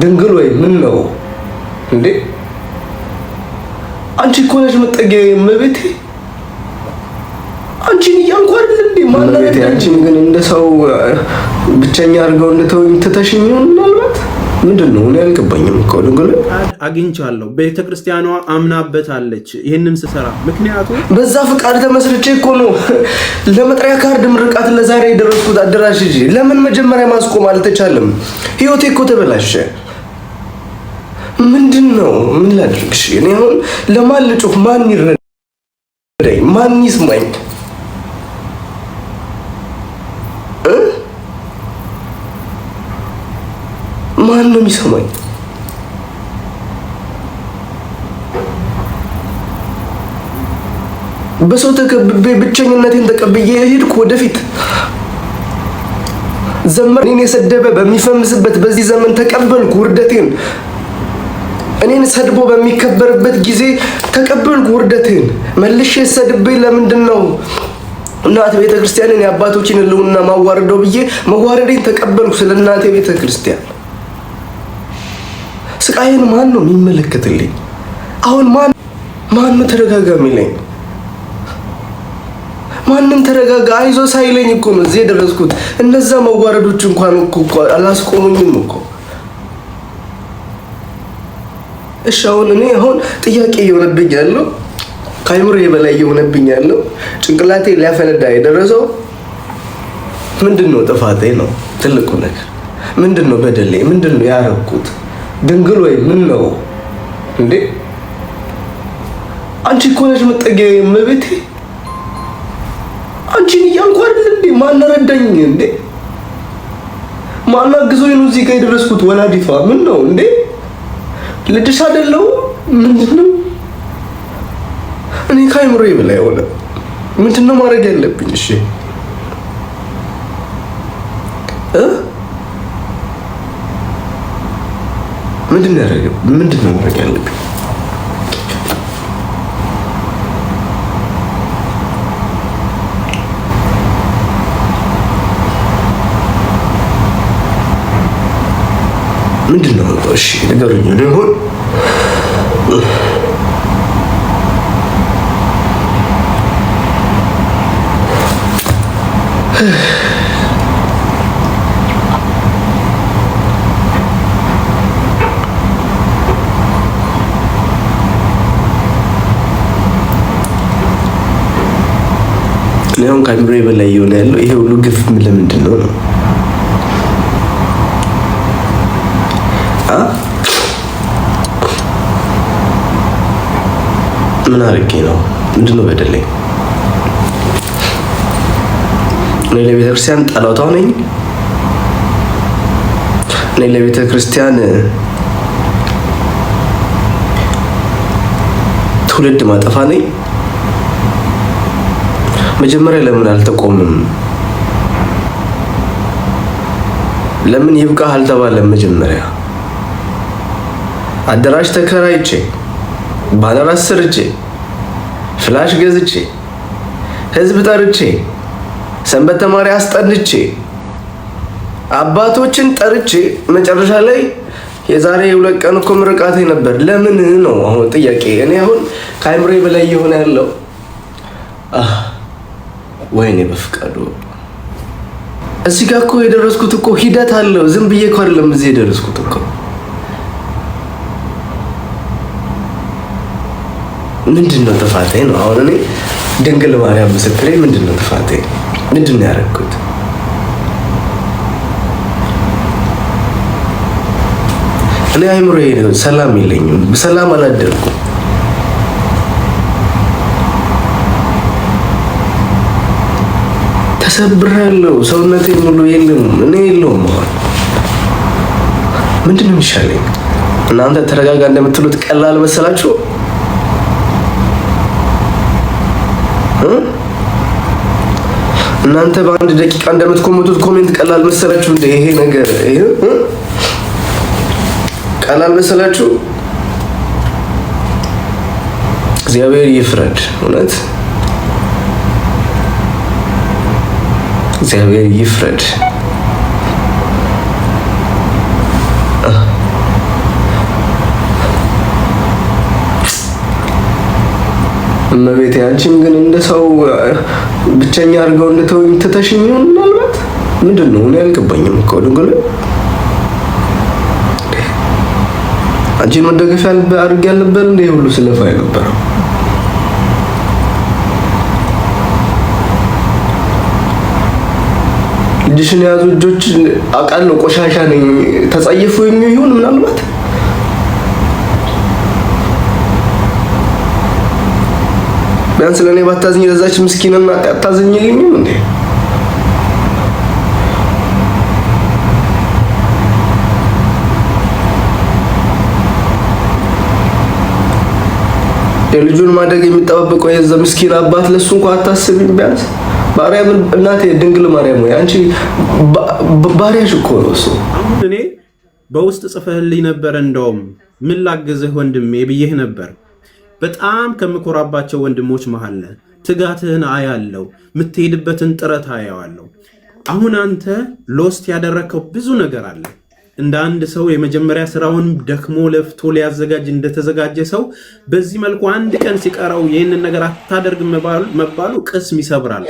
ድንግል ወይ ምን ነው እንዴ? አንቺ እኮ ነሽ መጠጊያዬ እመቤቴ። አንቺን እያልኩ አይደል እንዴ? ማንነት አንቺን ግን እንደ ሰው ብቸኛ አድርገው እንደተወኝ ትተሽኝ ይሆን ምናልባት? ምንድነው እኔ አልገባኝም እኮ ድንግል አግኝቻለሁ። ቤተክርስቲያኗ አምናበታለች ይሄንን ስሰራ። ምክንያቱም በዛ ፍቃድ ተመስርቼ እኮ ነው ለመጥሪያ ካርድ ምርቃት ለዛሬ የደረስኩት። አደራሽ እንጂ ለምን መጀመሪያ ማስቆም አልተቻለም? ህይወቴ እኮ ተበላሸ። ምንድነው ምን ላድርግሽ? እኔ አሁን ለማን ልጩህ? ማን ይረዳኝ? ማን ይስማኝ? ማን ነው የሚሰማኝ? በሰው ተከብቤ ብቸኝነቴን ተቀብዬ ሄድኩ ወደፊት። ዘመር እኔን የሰደበ በሚፈምስበት በዚህ ዘመን ተቀበልኩ ውርደቴን። እኔን ሰድቦ በሚከበርበት ጊዜ ተቀበልኩ ውርደቴን። መልሼ ሰድቤ ለምንድን ነው እናት ቤተክርስቲያንን የአባቶችን ህልውና ማዋረደው ብዬ መዋረዴን ተቀበልኩ። ስለ እናቴ ቤተክርስቲያን ስቃይን ማን ነው የሚመለከትልኝ? አሁን ማን ነው ተረጋጋሚ ላይ? ማንም ተረጋጋ አይዞ ሳይለኝ እኮ ነው እዚህ የደረስኩት። እነዛ መዋረዶች እንኳን እኮ አላስቆሙኝም እኮ። እሺ እኔ አሁን ጥያቄ እየሆነብኝ ያለው ከአይምሮዬ በላይ እየሆነብኝ ያለው ጭንቅላቴ ሊያፈነዳ የደረሰው ምንድነው? ጥፋቴ ነው ትልቁ ነገር። ምንድነው በደሌ? ምንድነው ያረኩት? ድንግል ወይ ምን ነው እንዴ? አንቺ እኮ ነሽ መጠጊያዬ እመቤቴ። አንቺን እያልኩ አይደል እንዴ? ማን ረዳኝ እንዴ? ማን አግዞኝ ነው እዚህ ጋር የደረስኩት? ወላዲቷ ምን ነው እንዴ? ልጅሽ አይደለው? ምንድነው? እኔ ከአይምሮዬ በላይ ሆነ። ምንድነው ማድረግ ያለብኝ? እሺ ምንድነው ማድረግ ያለብኝ? ምንድነው? እሺ ንገሩኝ። ይሁን እኔም ከአይምሮዬ በላይ እየሆነ ያለው ይሄ ሁሉ ግፍ ለምንድን ነው? ምን አድርጌ ነው? ምንድነው በደለኝ? እኔ ለቤተክርስቲያን ጠላቷ ነኝ? እኔ ለቤተክርስቲያን ትውልድ ማጠፋ ነኝ? መጀመሪያ ለምን አልተቆምም? ለምን ይብቃህ አልተባለም? መጀመሪያ አዳራሽ ተከራይቼ ባነር አሰርቼ ፍላሽ ገዝቼ ህዝብ ጠርቼ ሰንበት ተማሪ አስጠንቼ አባቶችን ጠርቼ መጨረሻ ላይ የዛሬ 2 ቀን እኮ ምርቃቴ ነበር። ለምን ነው አሁን ጥያቄ? እኔ አሁን ከአይምሮዬ በላይ የሆነ ያለው ወይኔ በፍቃዱ እዚህ ጋር እኮ የደረስኩት እኮ ሂደት አለው። ዝም ብዬ እኮ አይደለም እዚህ የደረስኩት እኮ። ምንድነው ጥፋቴ ነው? አሁን እኔ ድንግል ማርያም ምስክሬ፣ ምንድነው ጥፋቴ? ምንድነው ያደረኩት? እኔ አይምሮዬ ሰላም የለኝም፣ በሰላም አላደርኩም። ተሰብራለሁ። ሰውነቴ ሙሉ የለም፣ እኔ የለውም። አሁን ምንድነው የሚሻለኝ? እናንተ ተረጋጋ እንደምትሉት ቀላል መሰላችሁ? እናንተ በአንድ ደቂቃ እንደምትኮመቱት ኮሜንት ቀላል መሰላችሁ እንዴ? ይሄ ነገር ቀላል መሰላችሁ? እግዚአብሔር ይፍረድ። እውነት እግዚአብሔር ይፍረድ። እመቤቴ አንቺም ግን እንደ ሰው ብቸኛ አድርገው እንደተወኝ ትተሽኝ ይሆን? ምናልባት ምንድነው እኔ አልገባኝም እኮ ድንግል አንቺን መደገፍ አድርግ ያለበት እንደ ሁሉ ስለፋ ነበር። ልጅሽን ያዙ እጆች አውቃለሁ ቆሻሻ ነኝ ተጸየፉኝ ይሁን ምናልባት ቢያንስ ለኔ ባታዝኝ ለዛች ምስኪንና አታዝኝልኝም እንዴ? የልጁን ማደግ የሚጠባበቀው የዛ ምስኪን አባት ለሱ እንኳን አታስቢም ቢያንስ ማርያም እናቴ ድንግል ማርያም ወይ አንቺ ባሪያሽ እኮ ነው እሱ። አሁን እኔ በውስጥ ጽፈህልኝ ነበር እንደውም ምን ላግዝህ ወንድሜ ብዬህ ነበር። በጣም ከምኮራባቸው ወንድሞች መሃል ትጋትህን አያለው፣ የምትሄድበትን ጥረት አያዋለው። አሁን አንተ ሎስት ያደረከው ብዙ ነገር አለ። እንደ አንድ ሰው የመጀመሪያ ስራውን ደክሞ ለፍቶ ሊያዘጋጅ እንደተዘጋጀ ሰው በዚህ መልኩ አንድ ቀን ሲቀረው ይህንን ነገር አታደርግ መባሉ ቅስም ይሰብራል።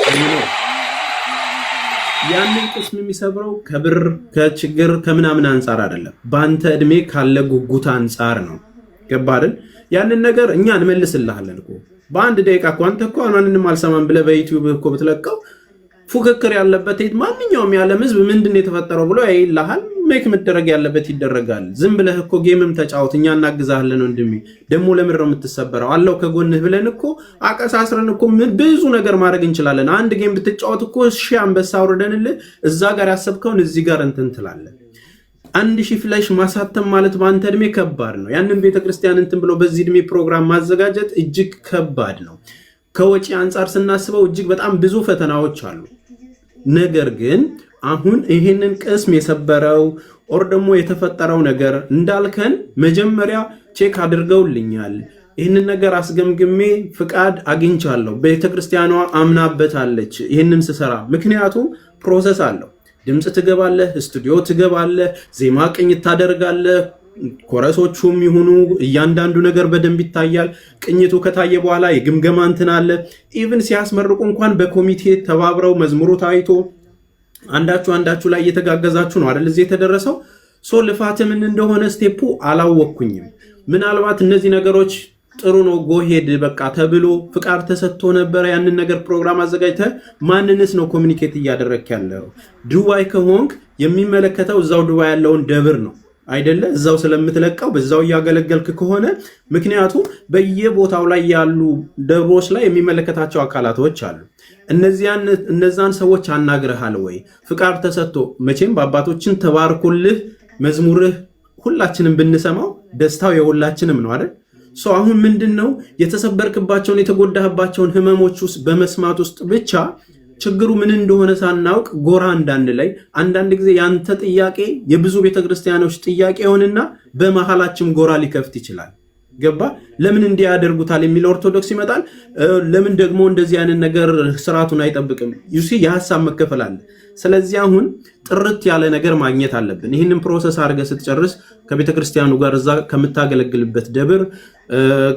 ያንን ቅስም የሚሰብረው ከብር ከችግር ከምናምን አንጻር አይደለም፣ በአንተ እድሜ ካለ ጉጉት አንጻር ነው። ገባህ አይደል? ያንን ነገር እኛ እንመልስልሃለን እኮ በአንድ ደቂቃ እኮ አንተ እኮ ማንንም አልሰማም ብለህ በዩቲዩብ እኮ ብትለቀው ፉክክር ያለበት ማንኛውም የዓለም ህዝብ ምንድን የተፈጠረው ብሎ ያይልሃል። ሜክ መደረግ ያለበት ይደረጋል። ዝም ብለህ እኮ ጌምም ተጫወት እኛ እናግዛለን ወንድሜ። ደግሞ ለምን ነው የምትሰበረው? አለው ከጎንህ ብለን እኮ አቀሳስረን እኮ ብዙ ነገር ማድረግ እንችላለን። አንድ ጌም ብትጫወት እኮ ሺህ አንበሳ አውርደንልህ እዛ ጋር ያሰብከውን እዚህ ጋር እንትን ትላለህ። 1000 ፍላሽ ማሳተም ማለት በአንተ እድሜ ከባድ ነው። ያንን ቤተክርስቲያን እንትን ብሎ በዚህ እድሜ ፕሮግራም ማዘጋጀት እጅግ ከባድ ነው። ከወጪ አንጻር ስናስበው እጅግ በጣም ብዙ ፈተናዎች አሉ። ነገር ግን አሁን ይሄንን ቅስም የሰበረው ኦር ደግሞ የተፈጠረው ነገር እንዳልከን መጀመሪያ ቼክ አድርገውልኛል። ይህንን ነገር አስገምግሜ ፍቃድ አግኝቻለሁ። ቤተክርስቲያኗ አምናበታለች ይህንን ስሰራ። ምክንያቱም ፕሮሰስ አለው። ድምፅ ትገባለህ፣ ስቱዲዮ ትገባለህ፣ ዜማ ቅኝት ታደርጋለህ። ኮረሶቹም ይሁኑ እያንዳንዱ ነገር በደንብ ይታያል። ቅኝቱ ከታየ በኋላ የግምገማ እንትን አለ። ኢቭን ሲያስመርቁ እንኳን በኮሚቴ ተባብረው መዝሙሩ ታይቶ አንዳችሁ ላይ እየተጋገዛችሁ ነው አይደል እዚህ የተደረሰው። ሶ ልፋት ምን እንደሆነ ስቴፑ አላወቅኩኝም። ምናልባት እነዚህ ነገሮች ጥሩ ነው ጎሄድ በቃ ተብሎ ፍቃድ ተሰጥቶ ነበር። ያንን ነገር ፕሮግራም አዘጋጅተ ማንንስ ነው ኮሚኒኬት እያደረክ ያለው? ዱባይ ከሆንክ የሚመለከተው እዛው ዱባይ ያለውን ደብር ነው አይደለ? እዛው ስለምትለቀው በዛው እያገለገልክ ከሆነ ምክንያቱ በየቦታው ላይ ያሉ ደብሮች ላይ የሚመለከታቸው አካላቶች አሉ። እነዛን ሰዎች አናግረሃል ወይ? ፍቃድ ተሰጥቶ መቼም በአባቶችን ተባርኩልህ መዝሙርህ ሁላችንም ብንሰማው ደስታው የሁላችንም ነው አይደል? አሁን ምንድነው የተሰበርክባቸውን የተጎዳህባቸውን ህመሞች ውስጥ በመስማት ውስጥ ብቻ ችግሩ ምን እንደሆነ ሳናውቅ ጎራ እንዳንለይ አንዳንድ ጊዜ ያንተ ጥያቄ የብዙ ቤተክርስቲያኖች ጥያቄ ይሆንና በመሃላችን ጎራ ሊከፍት ይችላል። ገባ? ለምን እንዲህ ያደርጉታል የሚል ኦርቶዶክስ ይመጣል። ለምን ደግሞ እንደዚህ አይነት ነገር ስርዓቱን አይጠብቅም? ዩሲ የሐሳብ መከፈል አለ። ስለዚህ አሁን ጥርት ያለ ነገር ማግኘት አለብን። ይህንን ፕሮሰስ አድርገህ ስትጨርስ ከቤተክርስቲያኑ ጋር እዛ ከምታገለግልበት ደብር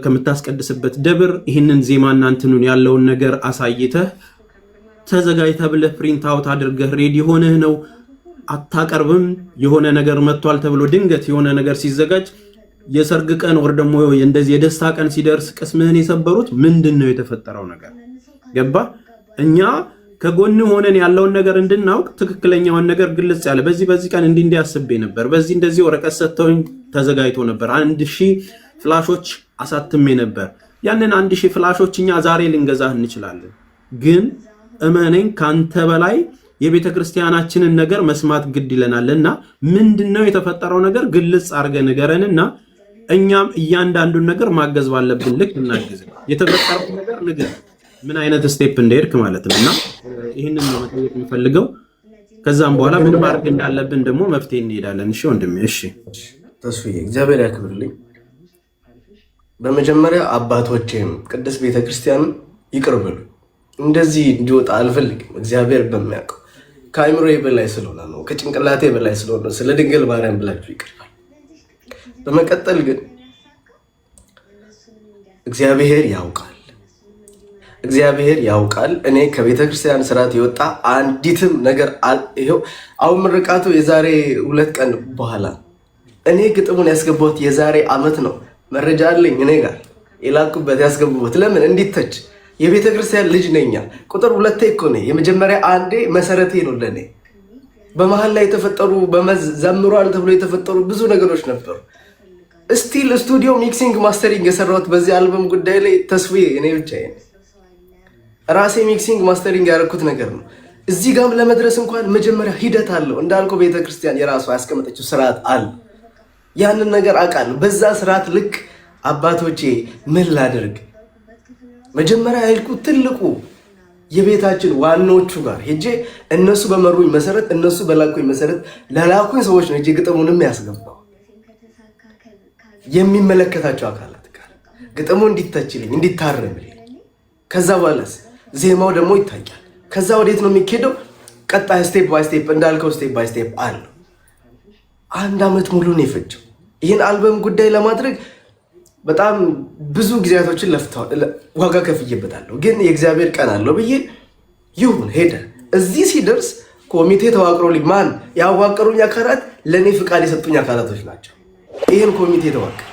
ከምታስቀድስበት ደብር ይህንን ዜማና እንትኑን ያለውን ነገር አሳይተህ ተዘጋጅተህ ብለህ ፕሪንት አውት አድርገህ ሬዲ ሆነህ ነው አታቀርብም። የሆነ ነገር መጥቷል ተብሎ ድንገት የሆነ ነገር ሲዘጋጅ የሰርግ ቀን ወር ደግሞ እንደዚህ የደስታ ቀን ሲደርስ ቅስምህን የሰበሩት ምንድነው የተፈጠረው ነገር? ገባ? እኛ ከጎን ሆነን ያለውን ነገር እንድናውቅ ትክክለኛውን ነገር ግልጽ ያለ በዚህ ቀን እንዲህ አስቤ ነበር፣ በዚህ እንደዚህ ወረቀት ሰጥተውኝ ተዘጋጅቶ ነበር፣ 1000 ፍላሾች አሳትሜ ነበር። ያንን 1000 ፍላሾች እኛ ዛሬ ልንገዛህ እንችላለን። ግን እመነኝ ካንተ በላይ የቤተክርስቲያናችንን ነገር መስማት ግድ ይለናልና ምንድነው የተፈጠረው ነገር ግልጽ አድርገህ ንገረንና እኛም እያንዳንዱን ነገር ማገዝ ባለብን ልክ እናግዝ። የተፈጠረው ነገር ንገር፣ ምን አይነት ስቴፕ እንደሄድክ ማለት ነውና ይሄንን ነው መጠየቅ የምፈልገው። ከዛም በኋላ ምን ማድረግ እንዳለብን ደግሞ መፍትሄ እንሄዳለን። እሺ ወንድሜ። እሺ ተስፋዬ እግዚአብሔር ያክብርልኝ። በመጀመሪያ አባቶቼም ቅድስት ቤተክርስቲያን ይቅር በሉ። እንደዚህ እንዲወጣ አልፈልግም። እግዚአብሔር በሚያውቀው ከአይምሮዬ በላይ ስለሆነ ነው፣ ከጭንቅላቴ በላይ ስለሆነ ስለ ድንግል ማርያም ብላችሁ ይቅርታል። በመቀጠል ግን እግዚአብሔር ያውቃል። እግዚአብሔር ያውቃል። እኔ ከቤተክርስቲያን ስርዓት የወጣ አንዲትም ነገር ይኸው አሁን ምርቃቱ የዛሬ 2 ቀን በኋላ እኔ ግጥሙን ያስገባሁት የዛሬ ዓመት ነው። መረጃ አለኝ እኔ ጋር የላኩበት ያስገቡበት። ለምን እንዲተች የቤተክርስቲያን ልጅ ነኛ። ቁጥር 2 እኮ ነው የመጀመሪያ አንዴ መሰረቴ ነው ለኔ። በመሃል ላይ የተፈጠሩ ዘምሯል ተብሎ የተፈጠሩ ብዙ ነገሮች ነበሩ። ስቲል ስቱዲዮ ሚክሲንግ ማስተሪንግ የሰራሁት በዚህ አልበም ጉዳይ ላይ ተስፋዬ እኔ ብቻ ራሴ ሚክሲንግ ማስተሪንግ ያደረኩት ነገር ነው። እዚህ ጋም ለመድረስ እንኳን መጀመሪያ ሂደት አለው። እንዳልከው ቤተክርስቲያን የራሷ ያስቀመጠችው ስርዓት አለ። ያንን ነገር አውቃለሁ። በዛ ስርዓት ልክ አባቶቼ ምን ላድርግ መጀመሪያ ያልኩት ትልቁ የቤታችን ዋናዎቹ ጋር ሄጄ እነሱ በመሩኝ መሰረት እነሱ በላኩኝ መሰረት ለላኩኝ ሰዎች ነው እጄ ግጥሙንም ያስገባው የሚመለከታቸው አካላት ጋር ግጥሙ እንዲተችልኝ እንዲታረምልኝ። ከዛ በኋላስ ዜማው ደግሞ ይታያል። ከዛ ወዴት ነው የሚኬደው? ቀጣይ ስቴፕ ባይ ስቴፕ እንዳልከው ስቴፕ ባይ ስቴፕ አለ። 1 ዓመት ሙሉ ነው የፈጀው ይህን አልበም ጉዳይ ለማድረግ። በጣም ብዙ ጊዜያቶችን ዋጋ ከፍዬበታለሁ። ግን የእግዚአብሔር ቀን አለው ብዬ ይሁን ሄደ። እዚህ ሲደርስ ኮሚቴ ተዋቅሮልኝ ማን ያዋቀሩኝ አካላት ለእኔ ፍቃድ የሰጡኝ አካላቶች ናቸው። ይህን ኮሚቴ ተዋቀር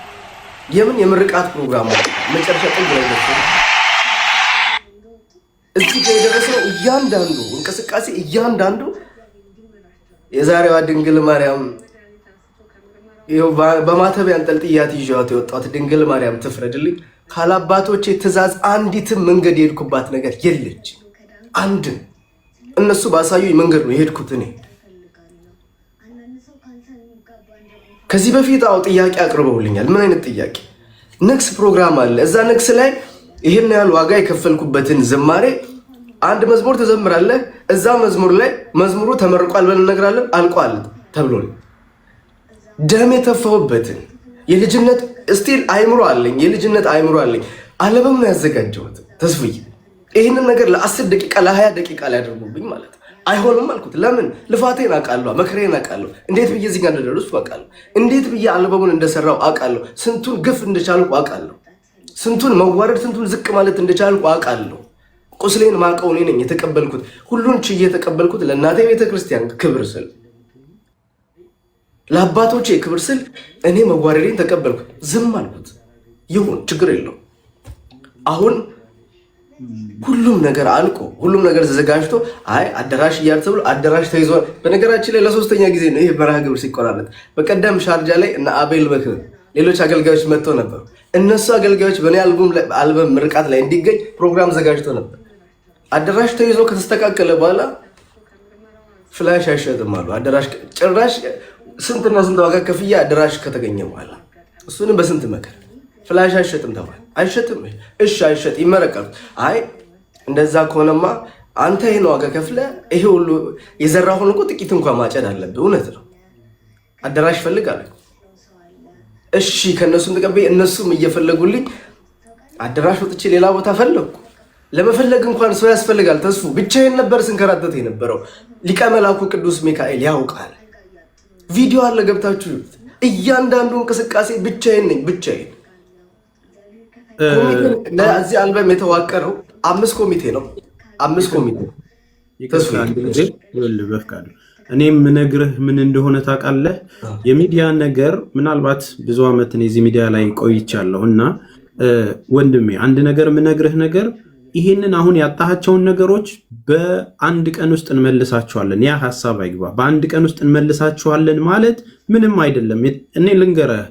የምርቃት ፕሮግራሙ መጨረሻ ጥግ ላይ ደርሶ እዚህ ጋር የደረሰው እያንዳንዱ እንቅስቃሴ እያንዳንዱ የዛሬዋ ድንግል ማርያም በማተብ ያንጠልጥያት ይዣት የወጣት ድንግል ማርያም ትፍረድልኝ። ካላባቶቼ ትእዛዝ አንዲትም መንገድ የሄድኩባት ነገር የለች። አንድም እነሱ ባሳዩኝ መንገድ ነው የሄድኩት። እኔ ከዚህ በፊት ጥያቄ አቅርበውልኛል። ምን አይነት ጥያቄ? ንግስ ፕሮግራም አለ። እዛ ንግስ ላይ ይህን ያህል ዋጋ የከፈልኩበትን ዝማሬ አንድ መዝሙር ትዘምራለህ። እዛ መዝሙር ላይ መዝሙሩ ተመርቋል ብለን እነግራለን። አልቋል ተብሎ ደም የተፋሁበትን የልጅነት ስቲል አይምሮ አለኝ። የልጅነት አይምሮ አለኝ። አልበም ነው ያዘጋጀሁት ተስፍዬ። ይህንን ነገር ለ10 ደቂቃ ለ20 ደቂቃ ላይ ያደርጉብኝ ማለት አይሆንም አልኩት። ለምን? ልፋቴን አውቃለሁ፣ መከሬን አውቃለሁ፣ እንዴት ብዬ እዚህ ጋር እንደደረስኩ አውቃለሁ፣ እንዴት ብዬ አልበሙን እንደሰራው አውቃለሁ፣ ስንቱን ግፍ እንደቻልኩ አውቃለሁ፣ ስንቱን መዋረድ ስንቱን ዝቅ ማለት እንደቻልኩ አውቃለሁ። ቁስሌን ማውቀው እኔ ነኝ። የተቀበልኩት ሁሉን ችዬ የተቀበልኩት ለእናቴ ቤተክርስቲያን ክብር ስል ለአባቶቼ ክብር ስል እኔ መዋረዴን ተቀበልኩት። ዝም አልኩት። ይሁን ችግር የለው። አሁን ሁሉም ነገር አልቆ ሁሉም ነገር ተዘጋጅቶ አዳራሽ እያለ ተብሎ አዳራሽ ተይዟል። በነገራችን ላይ ለ3ኛ ጊዜ ነው ይሄ መርሃ ግብር ሲቆራረጥ። በቀደም ሻርጃ ላይ እና አቤል በክር ሌሎች አገልጋዮች መጥተው ነበሩ። እነሱ አገልጋዮች በእኔ አልበም ምርቃት ላይ እንዲገኝ ፕሮግራም ዘጋጅቶ ነበር። አዳራሽ ተይዞ ከተስተካከለ በኋላ ፍላሽ አይሸጥም አሉ። አዳራሽ ጭራሽ ስንትና ስንት ዋጋ ከፍያ አዳራሽ ከተገኘ በኋላ እሱንም በስንት መከር ፍላሽ አይሸጥም ተባለ። አይሸጥም። እሺ አይሸጥ ይመረቃል። እንደዛ ከሆነማ አንተ ይሄን ዋጋ ከፍለ ይሄ ሁሉ የዘራሁን እኮ ጥቂት እንኳን ማጨድ አለብህ። እውነት ነው። አዳራሽ ፈልጋለሁ። እሺ ከነሱም ተቀበይ። እነሱም እየፈለጉልኝ አዳራሽ ወጥቼ ሌላ ቦታ ፈለግኩ። ለመፈለግ እንኳን ሰው ያስፈልጋል። ተስፉ ብቻዬን ነበር ስንከራተት የነበረው። ሊቀ መላኩ ቅዱስ ሚካኤል ያውቃል። ቪዲዮ አለ ገብታችሁ እያንዳንዱ እንቅስቃሴ ብቻዬን ነኝ። ብቻዬን ለዚህ አልበም የተዋቀረው 5 ኮሚቴ ነው። 5 ኮሚቴ በፍቃዱ እኔ የምነግርህ ምን እንደሆነ ታውቃለህ። የሚዲያ ነገር ምናልባት ብዙ ዓመት እኔ እዚህ ሚዲያ ላይ ቆይቻለሁ እና ወንድሜ አንድ ነገር የምነግርህ ነገር ይሄንን አሁን ያጣሃቸውን ነገሮች በአንድ ቀን ውስጥ እንመልሳቸዋለን። ያ ሐሳብ አይግባ። በአንድ ቀን ውስጥ እንመልሳቸዋለን ማለት ምንም አይደለም። እኔ ልንገርህ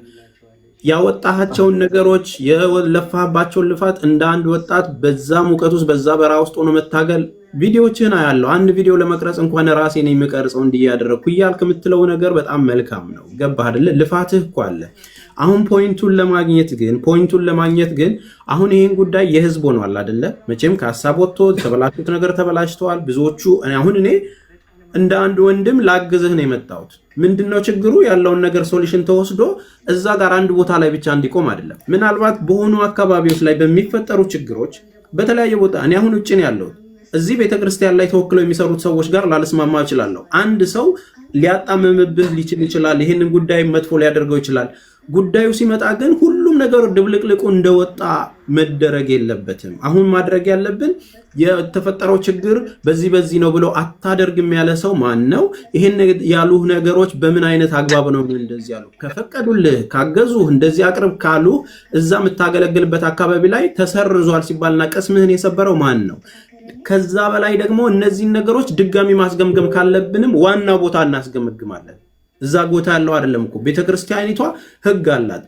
ያወጣሃቸውን ነገሮች የለፋባቸውን ልፋት እንደ አንድ ወጣት በዛ ሙቀት ውስጥ በዛ በረሃ ውስጥ ሆኖ መታገል ቪዲዮዎችን አያለሁ። አንድ ቪዲዮ ለመቅረጽ እንኳን ራሴ ነኝ የምቀርጸው እንዲህ ያደረኩ እያልክ የምትለው ነገር በጣም መልካም ነው። ገባህ አይደለ? ልፋትህ እኮ አለ። አሁን ፖይንቱን ለማግኘት ግን አሁን ይሄን ጉዳይ የህዝብ ሆኗል አይደለ? መቼም ከሀሳብ ወጥቶ ተበላሹት ነገር ተበላሽተዋል ብዙዎቹ። አሁን እኔ እንደ አንድ ወንድም ላግዝህ ነው የመጣሁት። ምንድነው ችግሩ? ያለውን ነገር ሶሉሽን ተወስዶ እዛ ጋር አንድ ቦታ ላይ ብቻ እንዲቆም አይደለም። ምናልባት በሆኑ አካባቢዎች ላይ በሚፈጠሩ ችግሮች በተለያየ ቦታ እኔ አሁን ውጭ ነው ያለሁት። እዚህ ቤተክርስቲያን ላይ ተወክለው የሚሰሩት ሰዎች ጋር ላልስማማ እችላለሁ። አንድ ሰው ሊያጣምምብህ ሊችል ይችላል። ይህንን ጉዳይ መጥፎ ሊያደርገው ይችላል። ጉዳዩ ሲመጣ ግን ሁሉም ነገር ድብልቅልቁ እንደወጣ መደረግ የለበትም። አሁን ማድረግ ያለብን የተፈጠረው ችግር በዚህ ነው ብሎ አታደርግም ያለ ሰው ማን ነው? ይሄን ያሉ ነገሮች በምን አይነት አግባብ ነው እንደዚህ ያሉ? ከፈቀዱልህ ካገዙህ እንደዚህ አቅርብ ካሉ እዛ የምታገለግልበት አካባቢ ላይ ተሰርዟል ሲባልና ቅስምህን የሰበረው ማን ነው? ከዛ በላይ ደግሞ እነዚህን ነገሮች ድጋሚ ማስገምገም ካለብንም ዋና ቦታ እናስገመግማለን። እዛ ቦታ ያለው አይደለም እኮ ቤተክርስቲያኒቷ ህግ አላት፣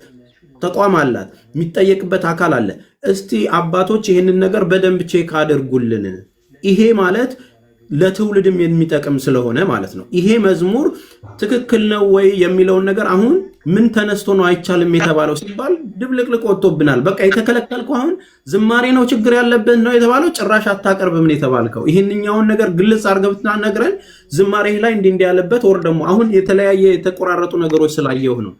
ተቋም አላት፣ የሚጠየቅበት አካል አለ። እስቲ አባቶች ይህንን ነገር በደንብ ቼክ አድርጉልን። ይሄ ማለት ለትውልድም የሚጠቅም ስለሆነ ማለት ነው። ይሄ መዝሙር ትክክል ነው ወይ የሚለውን ነገር አሁን ምን ተነስቶ ነው አይቻልም የተባለው ሲባል ድብልቅልቅ ወጥቶብናል። በቃ የተከለከልከው አሁን ዝማሬ ነው ችግር ያለበት ነው የተባለው፣ ጭራሽ አታቀርብም ነው የተባልከው። ይህንኛውን ነገር ግልጽ አድርገህ ብትነግረን ዝማሬ ላይ እንዲህ ያለበት ወር ደግሞ አሁን የተለያየ የተቆራረጡ ነገሮች ስላየሁ ነው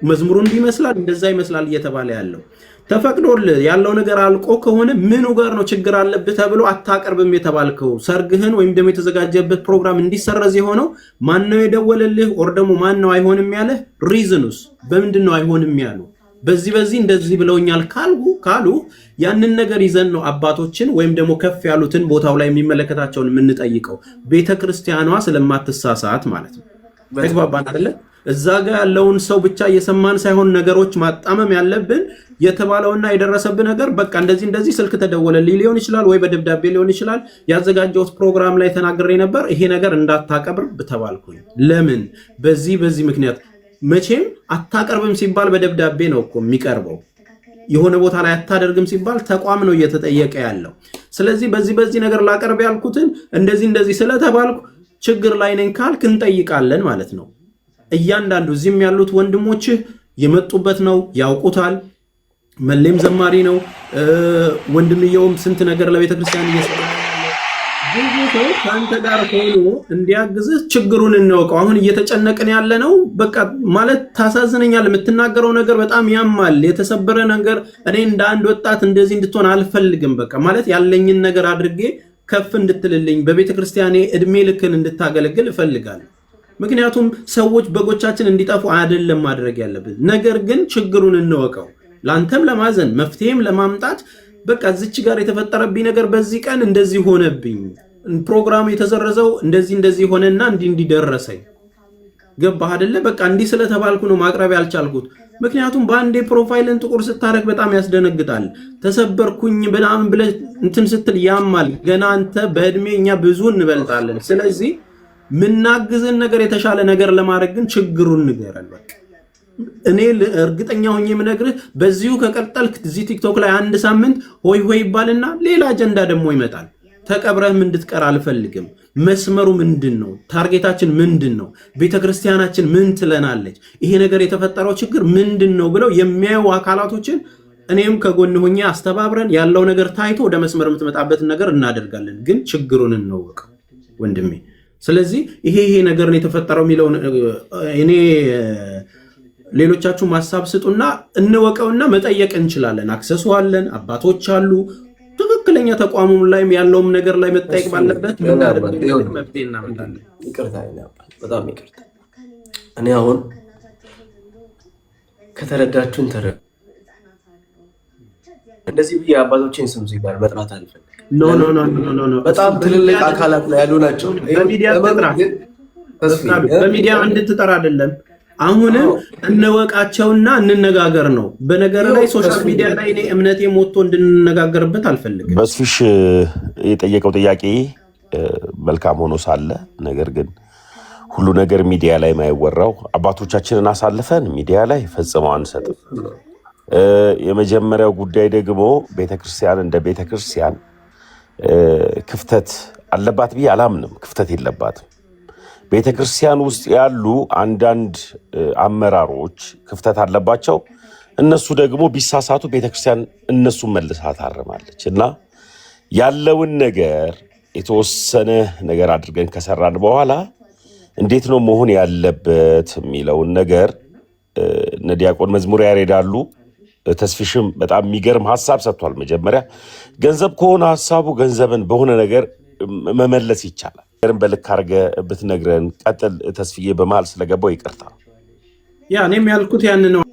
መዝሙሩ እንዲህ ይመስላል እንደዛ ይመስላል እየተባለ ያለው። ተፈቅዶልህ ያለው ነገር አልቆ ከሆነ ምኑ ጋር ነው ችግር አለብህ ተብሎ አታቀርብም የተባልከው? ሰርግህን ወይም ደግሞ የተዘጋጀበት ፕሮግራም እንዲሰረዝ የሆነው ማን ነው የደወለልህ? ኦር ደግሞ ማን ነው አይሆንም ያለህ? ሪዝኑስ በምንድን ነው አይሆንም ያሉ? በዚህ እንደዚህ ብለውኛል ካሉ ያንን ነገር ይዘን ነው አባቶችን ወይም ደግሞ ከፍ ያሉትን ቦታው ላይ የሚመለከታቸውን የምንጠይቀው። ቤተክርስቲያኗ ስለማትሳሳት ማለት ነው። ተግባባን አይደለ? እዛ ጋር ያለውን ሰው ብቻ እየሰማን ሳይሆን ነገሮች ማጣመም ያለብን የተባለውና የደረሰብን ነገር በቃ እንደዚህ ስልክ ተደወለልኝ ሊሆን ይችላል፣ ወይ በደብዳቤ ሊሆን ይችላል። ያዘጋጀሁት ፕሮግራም ላይ ተናግሬ ነበር፣ ይሄ ነገር እንዳታቀርብ ተባልኩኝ። ለምን? በዚህ ምክንያት። መቼም አታቀርብም ሲባል በደብዳቤ ነው እኮ የሚቀርበው። የሆነ ቦታ ላይ አታደርግም ሲባል ተቋም ነው እየተጠየቀ ያለው። ስለዚህ በዚህ ነገር ላቀርብ ያልኩትን እንደዚህ ስለተባልኩ ችግር ላይ ነኝ ካልክ እንጠይቃለን ማለት ነው። እያንዳንዱ እዚህም ያሉት ወንድሞችህ የመጡበት ነው ያውቁታል። መሌም ዘማሪ ነው፣ ወንድምየውም ስንት ነገር ለቤተክርስቲያን እየሰራ ብዙ ሰው ከአንተ ጋር ሆኖ እንዲያግዝህ ችግሩን እንወቀው። አሁን እየተጨነቅን ያለ ነው በቃ ማለት ታሳዝነኛል። የምትናገረው ነገር በጣም ያማል። የተሰበረ ነገር እኔ እንደ አንድ ወጣት እንደዚህ እንድትሆን አልፈልግም። በቃ ማለት ያለኝን ነገር አድርጌ ከፍ እንድትልልኝ በቤተክርስቲያኔ እድሜ ልክን እንድታገለግል እፈልጋለሁ። ምክንያቱም ሰዎች በጎቻችን እንዲጠፉ አይደለም ማድረግ ያለብን፣ ነገር ግን ችግሩን እንወቀው። ላንተም ለማዘን መፍትሄም ለማምጣት በቃ እዚች ጋር የተፈጠረብኝ ነገር በዚህ ቀን እንደዚህ ሆነብኝ፣ ፕሮግራሙ የተዘረዘው እንደዚህ ሆነና እንዲደረሰኝ ገባህ አይደለ? በቃ እንዲህ ስለተባልኩ ነው ማቅረብ ያልቻልኩት። ምክንያቱም በአንዴ ፕሮፋይልን ጥቁር ስታረግ በጣም ያስደነግጣል። ተሰበርኩኝ ብላም ብለህ እንትን ስትል ያማል። ገና አንተ በእድሜ እኛ ብዙ እንበልጣለን። ስለዚህ ምናግዝን ነገር የተሻለ ነገር ለማድረግ ግን ችግሩን ንገረን። በቃ እኔ እርግጠኛ ሆኜ የምነግርህ በዚሁ ከቀጠልክ እዚህ ቲክቶክ ላይ አንድ ሳምንት ሆይ ይባልና ሌላ አጀንዳ ደግሞ ይመጣል። ተቀብረህም እንድትቀር አልፈልግም። መስመሩ ምንድን ነው? ታርጌታችን ምንድን ነው? ቤተክርስቲያናችን ምን ትለናለች? ይሄ ነገር የተፈጠረው ችግር ምንድን ነው ብለው የሚያዩ አካላቶችን እኔም ከጎን ሆኜ አስተባብረን ያለው ነገር ታይቶ ወደ መስመር የምትመጣበትን ነገር እናደርጋለን። ግን ችግሩን እንወቀው ወንድሜ። ስለዚህ ይሄ ነገር ነው የተፈጠረው የሚለው እኔ ሌሎቻችሁ ማሳብ ስጡና እንወቀውና መጠየቅ እንችላለን። አክሰሱ አለን፣ አባቶች አሉ። ትክክለኛ ተቋሙ ላይም ያለውም ነገር ላይ መጠየቅ ባለበት መፍትሄ እናመጣለን። ይቅርታ፣ በጣም ይቅርታ። እኔ አሁን ከተረዳችሁን እንደዚህ ብዬ አባቶችን ስም ሲባል መጥራት አልፈልግም። ኖ በጣም ትልልቅ አካላት ላይ ያሉ ናቸው። በሚዲያ እንድትጠራ አይደለም። አሁንም እንወቃቸውና እንነጋገር ነው። በነገር ላይ ሶሻል ሚዲያ ላይ እኔ እምነቴ ሞቶ እንድንነጋገርበት አልፈልግም። በስፊሽ የጠየቀው ጥያቄ መልካም ሆኖ ሳለ ነገር ግን ሁሉ ነገር ሚዲያ ላይ ማይወራው አባቶቻችንን አሳልፈን ሚዲያ ላይ ፈጽመው አንሰጥም። የመጀመሪያው ጉዳይ ደግሞ ቤተክርስቲያን እንደ ቤተክርስቲያን ክፍተት አለባት ብዬ አላምንም። ክፍተት የለባትም። ቤተክርስቲያን ውስጥ ያሉ አንዳንድ አመራሮች ክፍተት አለባቸው። እነሱ ደግሞ ቢሳሳቱ ቤተክርስቲያን እነሱን መልሳ ታርማለች እና ያለውን ነገር የተወሰነ ነገር አድርገን ከሰራን በኋላ እንዴት ነው መሆን ያለበት የሚለውን ነገር እነ ዲያቆን መዝሙር ያሬዳሉ። ተስፊሽም በጣም የሚገርም ሀሳብ ሰጥቷል። መጀመሪያ ገንዘብ ከሆነ ሀሳቡ ገንዘብን በሆነ ነገር መመለስ ይቻላል። በልክ አድርገህ ብትነግረን። ቀጥል ተስፍዬ፣ በመሀል ስለገባው ይቅርታ። ያ እኔም ያልኩት ያን ነው።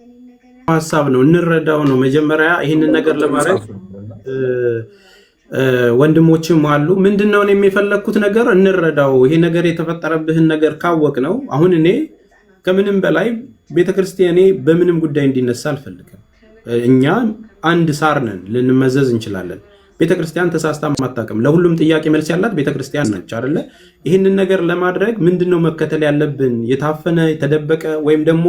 ሀሳብ ነው እንረዳው ነው። መጀመሪያ ይህንን ነገር ለማድረግ ወንድሞችም አሉ። ምንድነው የሚፈለኩት ነገር እንረዳው። ይሄ ነገር የተፈጠረብህን ነገር ካወቅ ነው። አሁን እኔ ከምንም በላይ ቤተክርስቲያኔ በምንም ጉዳይ እንዲነሳ አልፈልግም። እኛ አንድ ሳር ነን፣ ልንመዘዝ እንችላለን። ቤተክርስቲያን ተሳስታ አታውቅም። ለሁሉም ጥያቄ መልስ ያላት ቤተክርስቲያን ነች አይደለ? ይህንን ነገር ለማድረግ ምንድነው መከተል ያለብን? የታፈነ የተደበቀ ወይም ደግሞ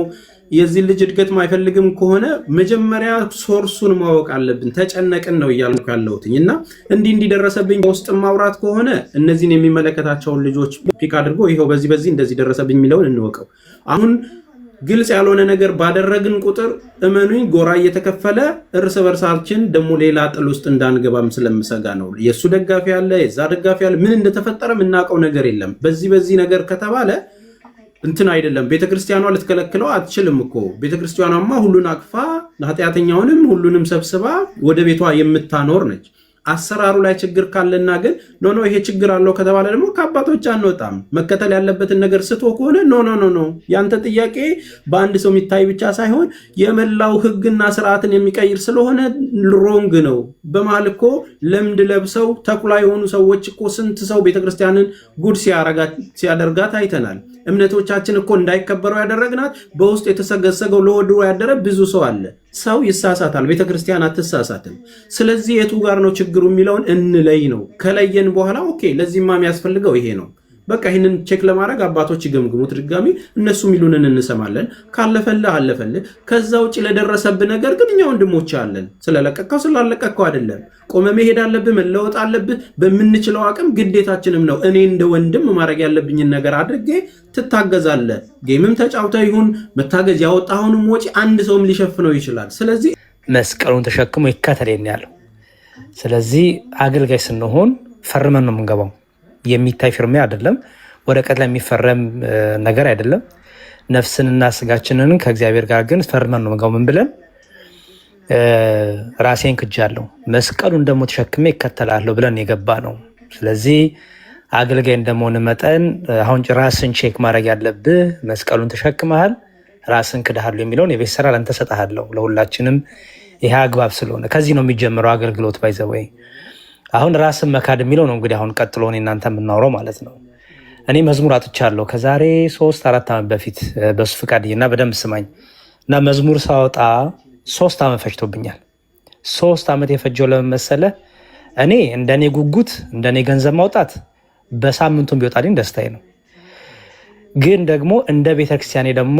የዚህ ልጅ እድገት ማይፈልግም ከሆነ መጀመሪያ ሶርሱን ማወቅ አለብን። ተጨነቅን ነው እያልኩ ያለሁትኝ እና እንዲደረሰብኝ በውስጥ ማውራት ከሆነ እነዚህን የሚመለከታቸውን ልጆች ፒክ አድርጎ ይኸው በዚህ እንደዚህ ደረሰብኝ የሚለውን እንወቀው። አሁን ግልጽ ያልሆነ ነገር ባደረግን ቁጥር እመኑኝ ጎራ እየተከፈለ እርስ በርሳችን ደግሞ ሌላ ጥል ውስጥ እንዳንገባም ስለምሰጋ ነው። የእሱ ደጋፊ ያለ የዛ ደጋፊ ያለ ምን እንደተፈጠረ የምናውቀው ነገር የለም። በዚህ ነገር ከተባለ እንትን አይደለም። ቤተክርስቲያኗ ልትከለክለው አትችልም እኮ። ቤተክርስቲያኗማ ሁሉን አቅፋ ኃጢአተኛውንም ሁሉንም ሰብስባ ወደ ቤቷ የምታኖር ነች። አሰራሩ ላይ ችግር ካለና ግን ኖ ይሄ ችግር አለው ከተባለ ደግሞ ከአባቶች አንወጣም። መከተል ያለበትን ነገር ስቶ ከሆነ ኖ ያንተ ጥያቄ በአንድ ሰው የሚታይ ብቻ ሳይሆን የመላው ሕግና ስርዓትን የሚቀይር ስለሆነ ሮንግ ነው። በመሀል እኮ ለምድ ለብሰው ተኩላ የሆኑ ሰዎች እኮ ስንት ሰው ቤተክርስቲያንን ጉድ ሲያደርጋት አይተናል። እምነቶቻችን እኮ እንዳይከበሩ ያደረግናት በውስጥ የተሰገሰገው ለወድሮ ያደረ ብዙ ሰው አለ። ሰው ይሳሳታል፣ ቤተክርስቲያን አትሳሳትም። ስለዚህ የቱ ጋር ነው ችግሩ የሚለውን እንለይ ነው። ከለየን በኋላ ኦኬ ለዚህማ የሚያስፈልገው ይሄ ነው፣ በቃ ይህንን ቼክ ለማድረግ አባቶች ይገምግሙት። ድጋሚ እነሱ ሚሉንን እንሰማለን። ካለፈልህ አለፈልህ። ከዛ ውጭ ለደረሰብህ ነገር ግን እኛ ወንድሞች አለን። ስለለቀቀው ስላለቀቀው አይደለም። ቆመ መሄድ አለብህ፣ መለወጥ አለብህ። በምንችለው አቅም ግዴታችንም ነው። እኔ እንደ ወንድም ማድረግ ያለብኝን ነገር አድርጌ ትታገዛለህ። ጌምም ተጫውተህ ይሁን መታገዝ ያወጣሁንም ወጪ አንድ ሰውም ሊሸፍነው ይችላል። ስለዚህ መስቀሉን ተሸክሞ ይከተለኝ ያለው። ስለዚህ አገልጋይ ስንሆን ፈርመን ነው የምንገባው። የሚታይ ፊርማ አይደለም፣ ወረቀት ላይ የሚፈረም ነገር አይደለም። ነፍስንና ስጋችንን ከእግዚአብሔር ጋር ግን ፈርመን ነው የምንገባው። ምን ብለን ራሴን ክጃለሁ መስቀሉን ደግሞ ተሸክሜ ይከተላለሁ ብለን የገባ ነው። ስለዚህ አገልጋይ እንደመሆን መጠን አሁን ራስን ቼክ ማድረግ ያለብህ መስቀሉን ተሸክመሃል፣ ራስን ክድሃለሁ የሚለውን የቤት ስራ ላንተ ሰጥሃለሁ። ለሁላችንም ይሄ አግባብ ስለሆነ ከዚህ ነው የሚጀምረው አገልግሎት። ባይዘወይ አሁን ራስን መካድ የሚለው ነው እንግዲህ አሁን ቀጥሎ እኔ እናንተ የምናወራው ማለት ነው። እኔ መዝሙር አጥቻለሁ ከዛሬ 3-4 ዓመት በፊት በሱ ፍቃድ እና በደንብ ስማኝ እና መዝሙር ሳወጣ 3 ዓመት ፈጅቶብኛል። 3 ዓመት የፈጀው ለምን መሰለህ? እኔ እንደኔ ጉጉት እንደኔ ገንዘብ ማውጣት በሳምንቱም ቢወጣልኝ ደስታዬ ነው። ግን ደግሞ እንደ ቤተክርስቲያኔ ደግሞ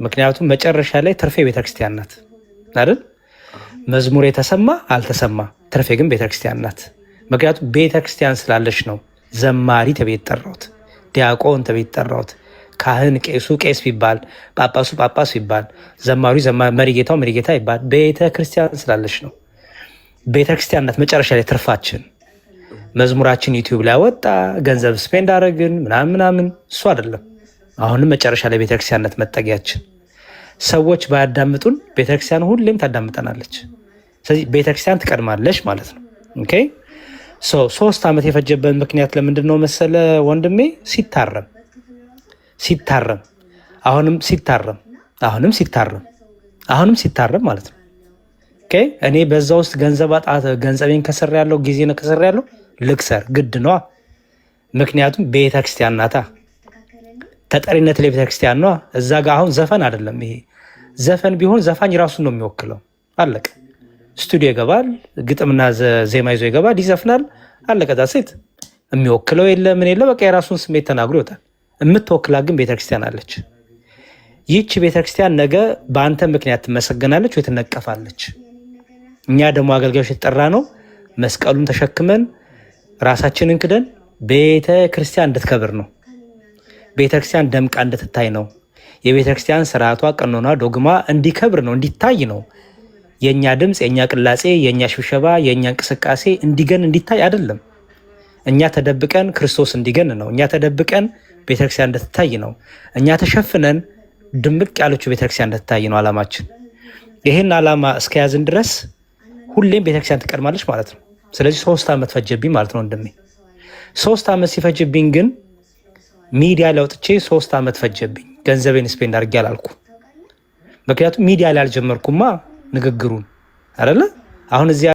ምክንያቱም መጨረሻ ላይ ትርፌ ቤተክርስቲያን ናት አይደል? መዝሙር የተሰማ አልተሰማ ትርፌ ግን ቤተክርስቲያን ናት። ምክንያቱም ቤተክርስቲያን ስላለች ነው ዘማሪ ተቤት ጠራሁት፣ ዲያቆን ተቤት ጠራሁት፣ ካህን ቄሱ ቄስ ቢባል፣ ጳጳሱ ጳጳስ ቢባል፣ ዘማሪ መሪጌታው መሪጌታ ይባል፣ ቤተክርስቲያን ስላለች ነው። ቤተክርስቲያን ናት መጨረሻ ላይ ትርፋችን። መዝሙራችን ዩቲዩብ ላይ ወጣ፣ ገንዘብ ስፔንድ አደረግን ምናምን እሱ አይደለም። አሁንም መጨረሻ ላይ ቤተክርስቲያንነት መጠጊያችን። ሰዎች ባያዳምጡን ቤተክርስቲያን ሁሌም ታዳምጠናለች። ስለዚህ ቤተክርስቲያን ትቀድማለች ማለት ነው። ኦኬ 3 ዓመት የፈጀበት ምክንያት ለምንድን ነው መሰለ ወንድሜ? ሲታረም አሁንም ሲታረም ማለት ነው። ኦኬ እኔ በዛ ውስጥ ገንዘቤን ከሰር ያለው ጊዜ ነው ከሰር ያለው ልክሰር ግድ ነዋ። ምክንያቱም ቤተክርስቲያን ናታ፣ ተጠሪነት ለቤተክርስቲያን ነዋ። እዛ ጋር አሁን ዘፈን አይደለም ይሄ። ዘፈን ቢሆን ዘፋኝ ራሱን ነው የሚወክለው። አለቀ። ስቱዲዮ ይገባል፣ ግጥምና ዜማ ይዞ ይገባል፣ ይዘፍናል። አለቀ። ሴት የሚወክለው የለ ምን የለ፣ በቃ የራሱን ስሜት ተናግሮ ይወጣል። የምትወክላ ግን ቤተክርስቲያን አለች። ይህች ቤተክርስቲያን ነገ በአንተ ምክንያት ትመሰገናለች ወይ ትነቀፋለች። እኛ ደግሞ አገልጋዮች የተጠራ ነው መስቀሉን ተሸክመን ራሳችንን ክደን ቤተክርስቲያን እንድትከብር ነው። ቤተክርስቲያን ደምቃ እንድትታይ ነው። የቤተክርስቲያን ስርዓቷ፣ ቀኖኗ፣ ዶግማ እንዲከብር ነው፣ እንዲታይ ነው። የኛ ድምፅ፣ የኛ ቅላጼ፣ የኛ ሽብሸባ፣ የኛ እንቅስቃሴ እንዲገን እንዲታይ አይደለም። እኛ ተደብቀን ክርስቶስ እንዲገን ነው። እኛ ተደብቀን ቤተክርስቲያን እንድትታይ ነው። እኛ ተሸፍነን ድምቅ ያለችው ቤተክርስቲያን እንድትታይ ነው ዓላማችን። ይህን ዓላማ እስከያዝን ድረስ ሁሌም ቤተክርስቲያን ትቀድማለች ማለት ነው። ስለዚህ 3 ዓመት ፈጀብኝ ማለት ነው ወንድሜ። 3 ዓመት ሲፈጅብኝ ግን ሚዲያ ላይ ወጥቼ 3 ዓመት ፈጀብኝ ገንዘቤን ስፔንድ አድርጌ አላልኩ። ምክንያቱም ሚዲያ ላይ አልጀመርኩማ ንግግሩን አይደለ አሁን እዚህ